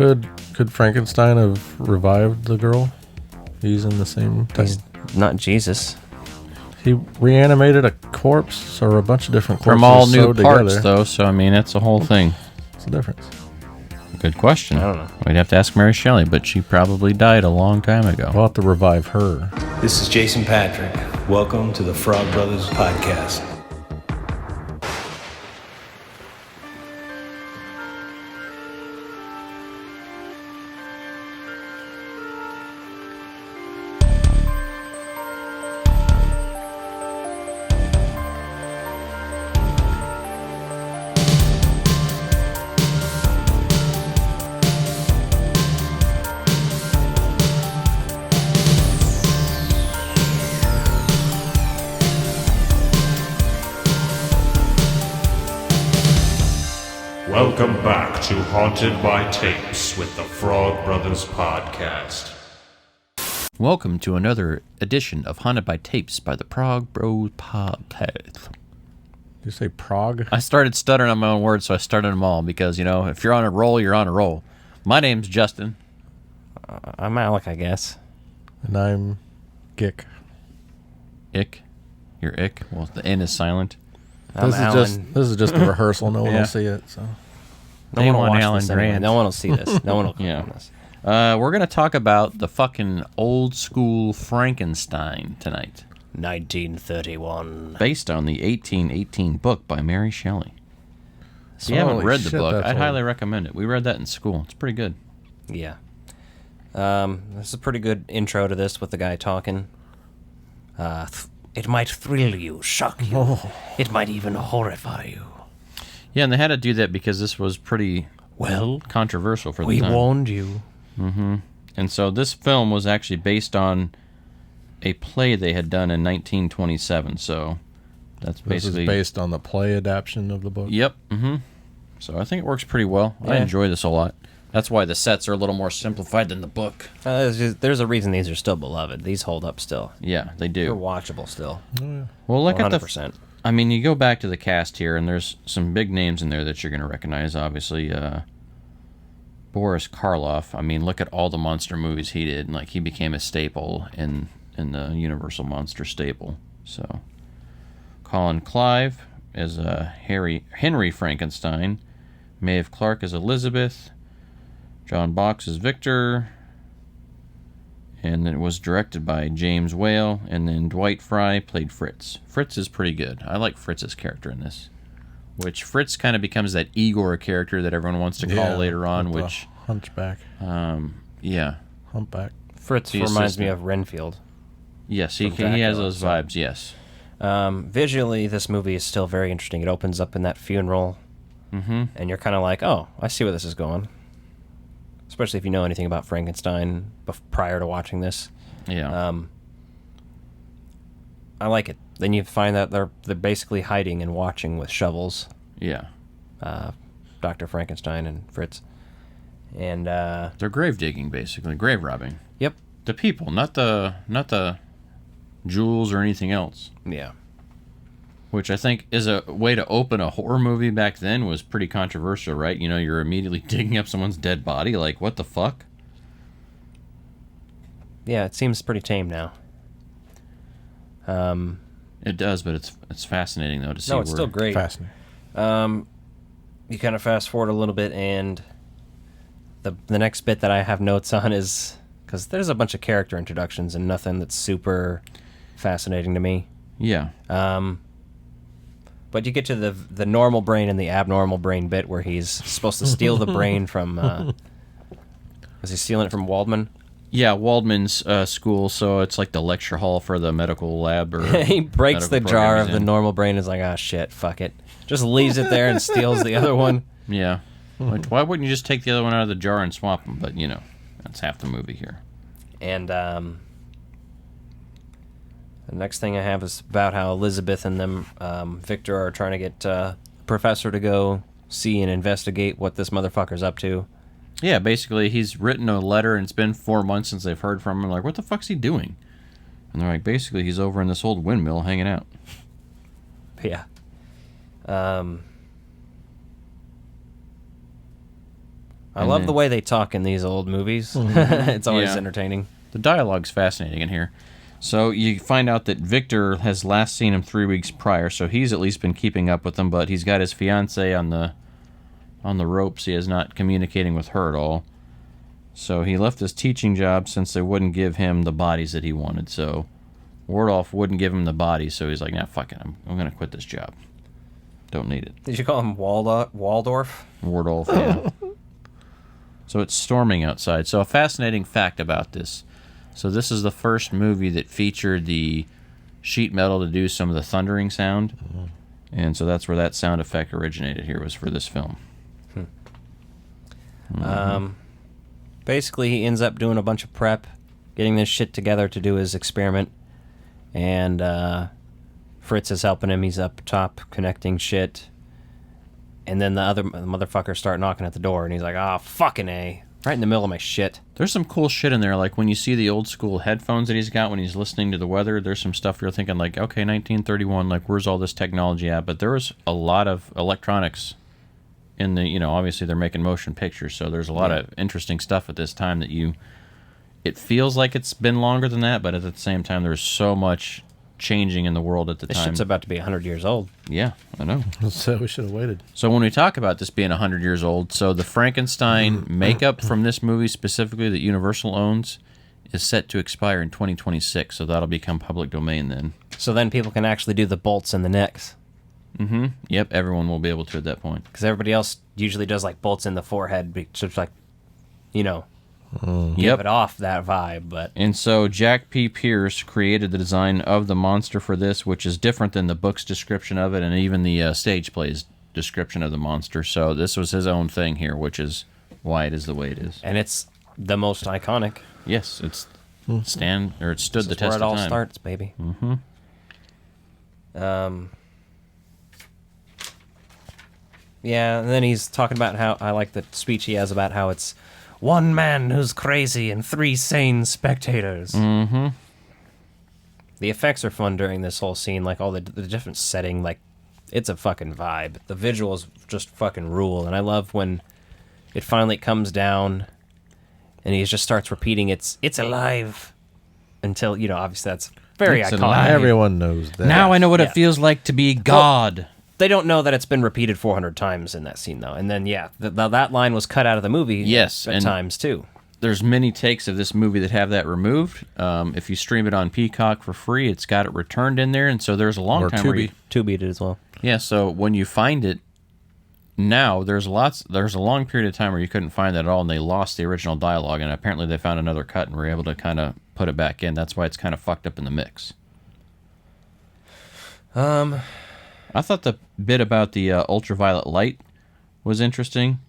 Could Frankenstein have revived the girl? He's in the same thing. He's not Jesus. He reanimated a corpse or a bunch of different corpses from all new sewed parts, together. though. So I mean, that's the whole thing. What's the difference? Good question. I don't know. We'd have to ask Mary Shelley, but she probably died a long time ago. We'll have to revive her. This is Jason Patrick. Welcome to the Frog Brothers Podcast. Welcome back to Haunted by Tapes with the Frog Brothers Podcast. Welcome to another edition of Haunted by Tapes by the Frog Bros Podcast. Did you say Prague? I started stuttering on my own words, so I started them all because, you know, if you're on a roll, you're on a roll. My name's Justin. I'm Alec, I guess. And I'm Gick. Ick. You're Ick. Well, the N is silent. I'm Alan. This is just a rehearsal. No one Yeah. will see it. So No one will want watch Alan this anyway. Grant. No one will see this. No one will click Yeah. on this. We're going to talk about the fucking old school Frankenstein tonight, 1931. based on the 1818 book by Mary Shelley. If you haven't Holy read the shit, book, that's I'd old. highly recommend it. We read that in school. It's pretty good. Yeah. This is a pretty good intro to this with the guy talking. It might thrill you, shock you. It might even horrify you. Yeah, and they had to do that because this was pretty Well, controversial for the we time. warned you. And so this film was actually based on a play they had done in 1927. So that's this basically is based on the play adaptation of the book. Yep. So I think it works pretty well. I Yeah. enjoy this a lot. That's why the sets are a little more simplified than the book. There's a reason these are still beloved. These hold up still. Yeah, they They're do. watchable still. Well, look at the 100%. I mean, you go back to the cast here, and there's some big names in there that you're going to recognize. Obviously, Boris Karloff. I mean, look at all the monster movies he did, and like he became a staple in the Universal Monster stable. So, Colin Clive as Henry Frankenstein, Maeve Clark as Elizabeth, John Box as Victor. And it was directed by James Whale, and then Dwight Fry played Fritz. Fritz is pretty good. I like Fritz's character in this, which Fritz kind of becomes that Igor character that everyone wants to call later on, with the which, hunchback, yeah. humpback. Fritz The reminds me assistant. of Renfield. Yes, he From has Dracula, those so. vibes, yes. Visually, this movie is still very interesting. It opens up in that funeral, and you're kind of like, oh, I see where this is going. Especially if you know anything about Frankenstein prior to watching this. Yeah. I like it. Then you find that they're basically hiding and watching with shovels, Yeah. Dr. Frankenstein and Fritz. And, They're grave digging, basically. Grave robbing. yep. The people, not the jewels or anything else. Yeah. Which I think is a way to open a horror movie back then was pretty controversial, right? You know, you're immediately digging up someone's dead body. Like, what the fuck? Yeah, it seems pretty tame now. It does, but it's fascinating, though, to see No, it's still great. Fascinating. You kind of fast forward a little bit, and the next bit that I have notes on is... Because there's a bunch of character introductions and nothing that's super fascinating to me. Yeah. But you get to the normal brain and the abnormal brain bit where he's supposed to steal the brain from... was he stealing it from Waldman? Yeah, Waldman's school, so it's like the lecture hall for the medical lab. Or He breaks the medical jar program of he's the in. normal brain and is like, ah, shit, fuck it. Just leaves it there and steals the other one. Yeah. Which, why wouldn't you just take the other one out of the jar and swap them? But, you know, that's half the movie here. And the next thing I have is about how Elizabeth and them, Victor, are trying to get Professor to go see and investigate what this motherfucker's up to. Yeah, basically, he's written a letter, and it's been 4 months since they've heard from him. Like, what the fuck's he doing? And they're like, basically, he's over in this old windmill hanging out. Yeah. I love the way they talk in these old movies. It's always entertaining. The dialogue's fascinating in here. So you find out that Victor has last seen him 3 weeks prior, so he's at least been keeping up with him, but he's got his fiancée on the ropes. He is not communicating with her at all. So he left his teaching job since they wouldn't give him the bodies that he wanted. So Wardolph wouldn't give him the bodies, so he's like, nah, fuck it, I'm going to quit this job. Don't need it. Did you call him Waldorf? Wardolph, yeah. So it's storming outside. So a fascinating fact about this. So this is the first movie that featured the sheet metal to do some of the thundering sound. And so that's where that sound effect originated here, was for this film. Basically, he ends up doing a bunch of prep, getting this shit together to do his experiment. And Fritz is helping him. He's up top connecting shit. And then the other motherfuckers start knocking at the door, and he's like, "Ah, fucking A." Right in the middle of my shit. There's some cool shit in there, like when you see the old school headphones that he's got when he's listening to the weather, there's some stuff you're thinking like, okay, 1931, like where's all this technology at? But there was a lot of electronics in the, obviously they're making motion pictures, so there's a lot of interesting stuff at this time that it feels like it's been longer than that, but at the same time there's so much changing in the world at the This time. shit's about to be 100 years old. Yeah, I know. So we should have waited. So when we talk about this being 100 years old, so the Frankenstein makeup from this movie specifically that Universal owns is set to expire in 2026, so that'll become public domain then. So then people can actually do the bolts in the necks. Mm-hmm. Yep, everyone will be able to at that point. Because everybody else usually does like bolts in the forehead, just like, give Yep. it off that vibe. But And so Jack P. Pierce created the design of the monster for this, which is different than the book's description of it and even the stage play's description of the monster. So this was his own thing here, which is why it is the way it is. and it's the most iconic. Yes, it stood the This is test where of it all time. starts, baby. Yeah, and then he's talking about how, I like the speech he has about how it's one man who's crazy and 3 sane spectators. Mm-hmm. The effects are fun during this whole scene, like all the different setting, like it's a fucking vibe. The visuals just fucking rule, and I love when it finally comes down and he just starts repeating it's alive until, obviously that's very It's iconic. alive. Everyone knows that. Now I know what Yeah. it feels like to be God. They don't know that it's been repeated 400 times in that scene, though. And then, that line was cut out of the movie Yes, at and times, too. There's many takes of this movie that have that removed. If you stream it on Peacock for free, it's got it returned in there, and so there's a long Or time where Tubi. you, Tubi did as well. yeah. So when you find it now, there's a long period of time where you couldn't find that at all, and they lost the original dialogue, and apparently they found another cut and were able to kind of put it back in. That's why it's kind of fucked up in the mix. I thought the bit about the ultraviolet light was interesting,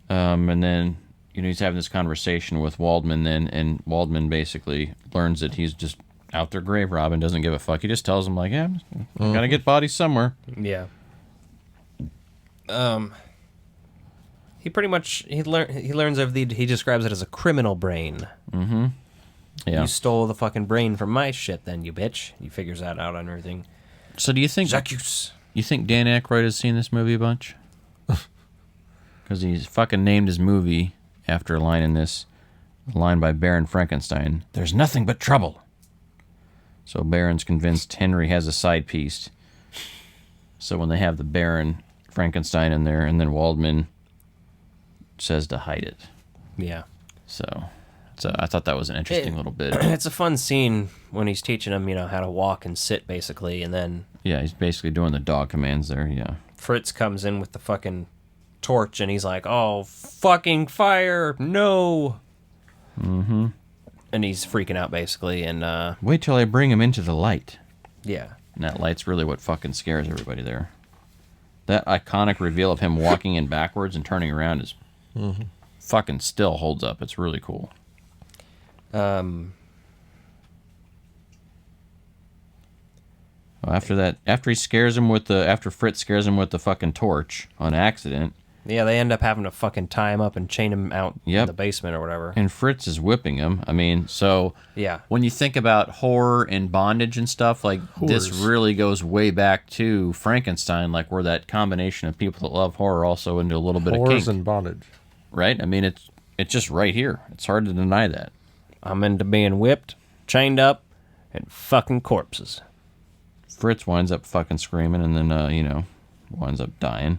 and then he's having this conversation with Waldman then, and Waldman basically learns that he's just out there grave robbing, doesn't give a fuck. He just tells him like, yeah, I gotta get bodies somewhere. Yeah. He pretty much, he learns of he describes it as a criminal brain. Yeah. You stole the fucking brain from my shit then, you bitch. He figures that out on everything. So do you think you think Dan Aykroyd has seen this movie a bunch? Because he's fucking named his movie after a line in this, a line by Baron Frankenstein. There's nothing but trouble. So Baron's convinced Henry has a side piece. So when they have the Baron Frankenstein in there, and then Waldman says to hide it. Yeah. So I thought that was an interesting little bit. It's a fun scene when he's teaching him, how to walk and sit, basically, and then Yeah, he's basically doing the dog commands there, yeah. Fritz comes in with the fucking torch, and he's like, "Oh, fucking fire, no!" Mm-hmm. And he's freaking out, basically, and, Wait till I bring him into the light. yeah. And that light's really what fucking scares everybody there. That iconic reveal of him walking in backwards and turning around is fucking still holds up. It's really cool. Well, after Fritz scares him with the fucking torch on accident, Yeah, they end up having to fucking tie him up and chain him out in Yep. the basement or whatever. and Fritz is whipping him. I mean, so Yeah. when you think about horror and bondage and stuff, like this Horrors. really goes way back to Frankenstein, like where that combination of people that love horror also into a little bit of Whores kink. and bondage. right? I mean, it's just right here. It's hard to deny that. I'm into being whipped, chained up, and fucking corpses. Fritz winds up fucking screaming, and then winds up dying.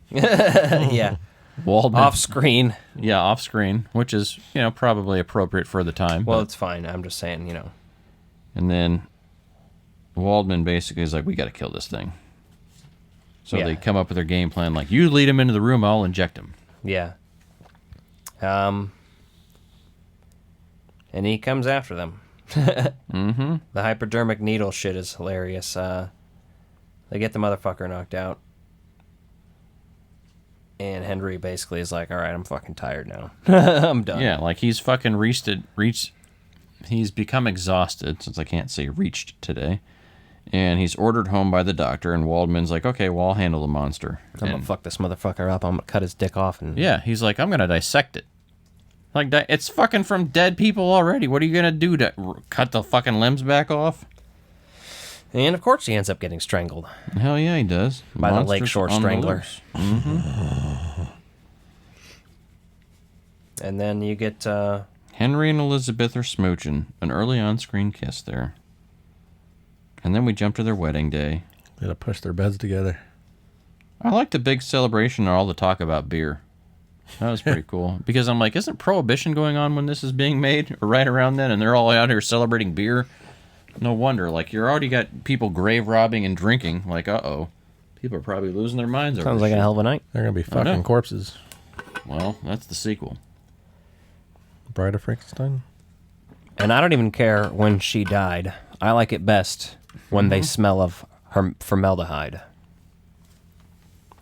Yeah. Waldman, Off screen. yeah, off screen, which is probably appropriate for the time. Well, but- it's fine. I'm just saying, and then Waldman basically is like, we got to kill this thing. So Yeah. they come up with their game plan, like, you lead him into the room, I'll inject him. Yeah. And he comes after them. Mm-hmm. The hypodermic needle shit is hilarious. They get the motherfucker knocked out. And Henry basically is like, all right, I'm fucking tired now. I'm done. Yeah, like he's fucking he's become exhausted, since I can't say reached today. And he's ordered home by the doctor, and Waldman's like, okay, well, I'll handle the monster. I'm gonna fuck this motherfucker up. I'm gonna cut his dick off. And Yeah, he's like, I'm gonna dissect it. Like, it's fucking from dead people already. What are you gonna do to cut the fucking limbs back off? And of course he ends up getting strangled. Hell yeah, he does. By the Monsters Lakeshore on the Strangler. loose. Mm-hmm. And then you get Henry and Elizabeth are smooching. An early on-screen kiss there. And then we jump to their wedding day. They gotta push their beds together. I like the big celebration and all the talk about beer. That was pretty cool. Because I'm like, isn't Prohibition going on when this is being made? Or right around then? And they're all out here celebrating beer? No wonder. Like, you're already got people grave robbing and drinking. Like, uh-oh. People are probably losing their minds over sounds this like a shit. hell of a night. They're gonna be I know. fucking corpses. Well, that's the sequel. Bride of Frankenstein. And I don't even care when she died. I like it best when they smell of her formaldehyde.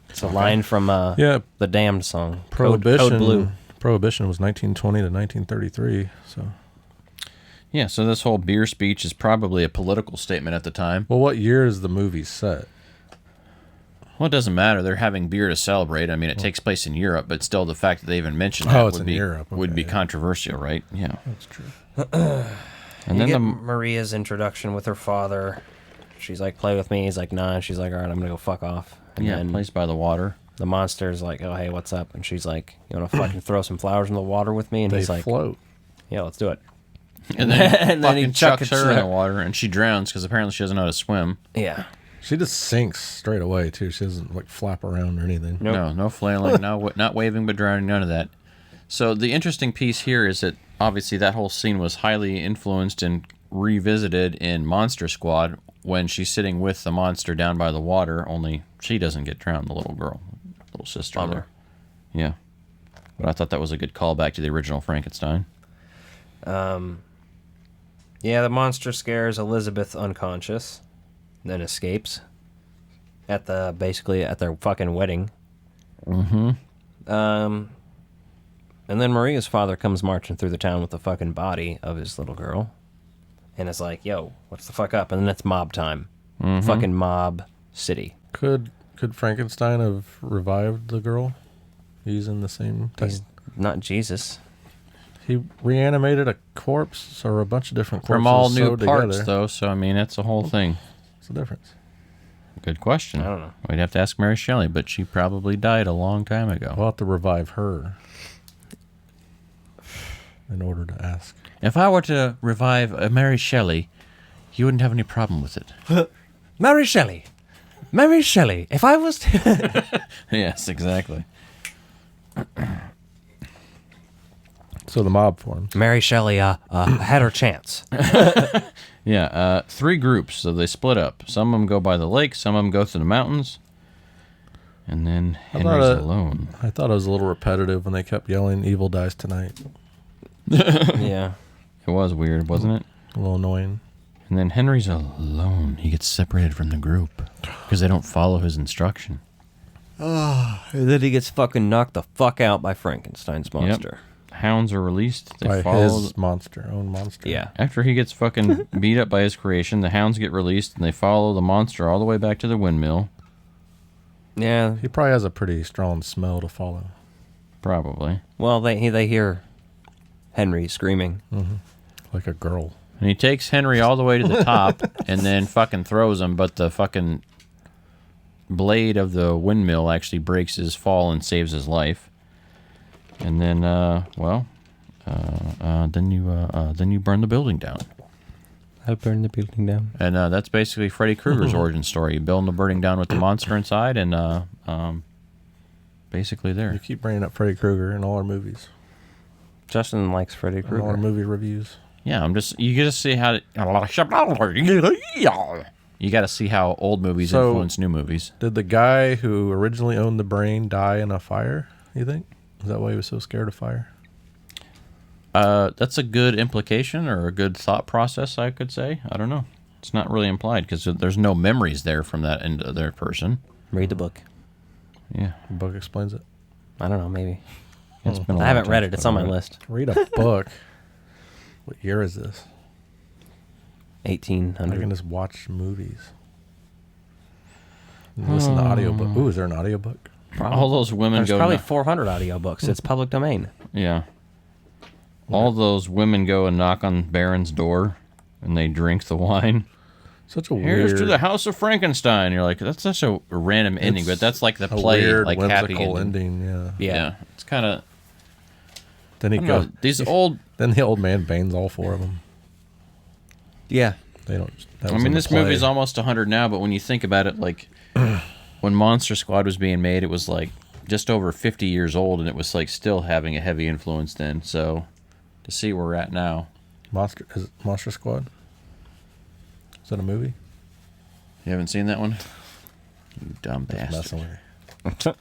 It's a line from Yeah, the Damned song. Prohibition. Code Blue. Prohibition was 1920 to 1933. So, Yeah, so this whole beer speech is probably a political statement at the time. well, what year is the movie set? Well, it doesn't matter. They're having beer to celebrate. I mean, it takes place in Europe, but still the fact that they even mentioned that it's would in be Europe. would be Okay. controversial, right? Yeah. That's true. And You then get the Maria's introduction with her father. She's like, play with me. He's like, nah. And she's like, all right, I'm going to go fuck off. And then place by the water. the monster's like, oh, hey, what's up? And she's like, you want to fucking throw some flowers in the water with me? And They he's like, float. yeah, let's do it. And then, And then he fucking chucks chucks her in her. the water, and she drowns because apparently she doesn't know how to swim. Yeah. She just sinks straight away too. She doesn't like flap around or anything. Nope. No flailing, not waving but drowning, none of that. So the interesting piece here is that obviously that whole scene was highly influenced and revisited in Monster Squad when she's sitting with the monster down by the water, only she doesn't get drowned, the little girl, little sister Bummer. there. Yeah. But I thought that was a good callback to the original Frankenstein. Yeah, the monster scares Elizabeth unconscious, then escapes at their fucking wedding. Mm-hmm. And then Maria's father comes marching through the town with the fucking body of his little girl, and is like, "Yo, what's the fuck up?" And then it's mob time. Fucking mob city. Could Frankenstein have revived the girl? He's in the same thing. He's not Jesus. He reanimated a corpse or a bunch of different corpses From all new sewed parts, together. though, so I mean, that's the whole thing. What's the difference? Good question. I don't know. We'd have to ask Mary Shelley, but she probably died a long time ago. We'll have to revive her in order to ask. If I were to revive Mary Shelley, you wouldn't have any problem with it. Mary Shelley. Mary Shelley. If I was to... Yes, exactly. So the mob formed. Mary Shelley had her chance. Yeah, 3 groups, so they split up. Some of them go by the lake, some of them go through the mountains, and then Henry's alone. I thought it was a little repetitive when they kept yelling, "Evil dies tonight." Yeah. It was weird, wasn't it? A little annoying. And then Henry's alone. He gets separated from the group because they don't follow his instruction. And then he gets fucking knocked the fuck out by Frankenstein's monster. Hounds are released. They By follow. his own monster. Yeah. After he gets fucking beat up by his creation, the hounds get released and they follow the monster all the way back to the windmill. Yeah. He probably has a pretty strong smell to follow. Probably. Well, they hear Henry screaming. Like a girl. And he takes Henry all the way to the top and then fucking throws him, but the fucking blade of the windmill actually breaks his fall and saves his life. And then, then you burn the building down. I'll burn the building down. And that's basically Freddy Krueger's origin story. You build the building down with the monster inside, and basically there. You keep bringing up Freddy Krueger in all our movies, Justin likes Freddy in all our Krueger. movie reviews. Yeah, you get to see how you got to see how old movies So- influence new movies. Did the guy who originally owned the brain die in a fire, you think? Is that why he was so scared of fire? That's a good implication or a good thought process, I could say. I don't know. It's not really implied because there's no memories there from that other person. Read the book. Yeah, The book explains it. I don't know, maybe. it's been. I haven't read it. It's on my list. Read a book. What year is this? 1800. I can just watch movies. And listen to audiobook. Ooh, is there an audiobook? All those women There's go. probably 400 audiobooks. It's public domain. Yeah. All those women go and knock on Baron's door, and they drink the wine. Such a Here's weird, to the House of Frankenstein. You're like, that's such a random ending, but that's like the a play, weird, like happy whimsical ending. ending. Yeah. Yeah, it's kind of. Then he goes. These old. Then the old man bangs all four of them. Yeah. They don't. that I was mean, in the this play. movie's almost 100 now, but when you think about it, like when Monster Squad was being made, it was like just over 50 years old, and it was like still having a heavy influence then. So to see where we're at now. Is it Monster Squad? Is that a movie? You haven't seen that one? You dumb Just bastard. messing with you.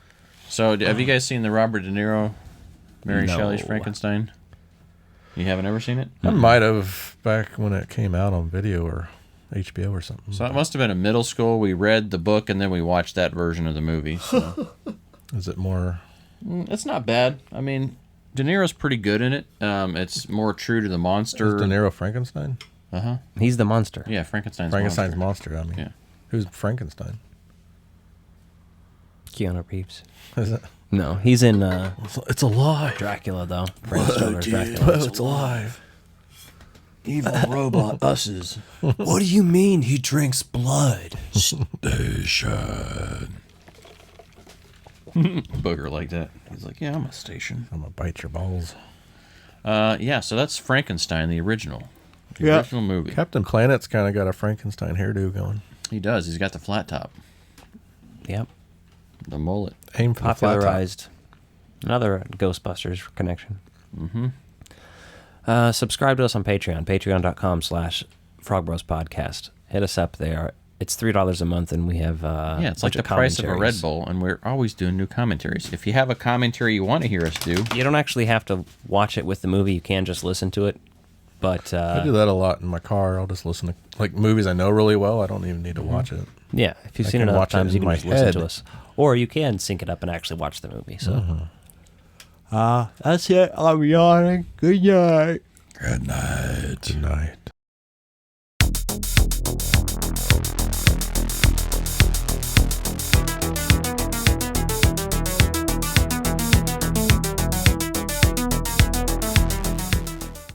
So, have you guys seen the Robert De Niro, Mary No. Shelley's Frankenstein? You haven't ever seen it? I might have back when it came out on video or HBO or something. So it must have been in middle school. We read the book and then we watched that version of the movie. So. Is it more? It's not bad. I mean, De Niro's pretty good in it. It's more true to the monster. Is De Niro Frankenstein? He's the monster. Yeah, Frankenstein's Monster. I mean, Yeah. who's Frankenstein? Keanu Reeves. Is it? No, he's in It's alive. Dracula, though. Bram Stoker's Dracula. It's alive. Evil robot buses. What do you mean he drinks blood? Booger like that. He's like, yeah, I'm a station. I'm gonna bite your balls. Yeah, so that's Frankenstein, the original. The original movie. Captain Planet's kind of got a Frankenstein hairdo going. He does. He's got the flat top. Yep. The mullet. Aim for the flat top. Popularized. Another Ghostbusters connection. Mm-hmm. Subscribe to us on Patreon. Patreon.com/FrogBrosPodcast. Hit us up there. It's $3 a month, and we have Yeah, it's like the price of a Red Bull, and we're always doing new commentaries. If you have a commentary you want to hear us do, You don't actually have to watch it with the movie. You can just listen to it. But I do that a lot in my car. I'll just listen to like movies I know really well. I don't even need to watch it. yeah, if you've I seen can it enough watch it times, in you can my just listen to head. us. Or you can sync it up and actually watch the movie. So, that's it. I'm yawning. Good night. Good night. Good night.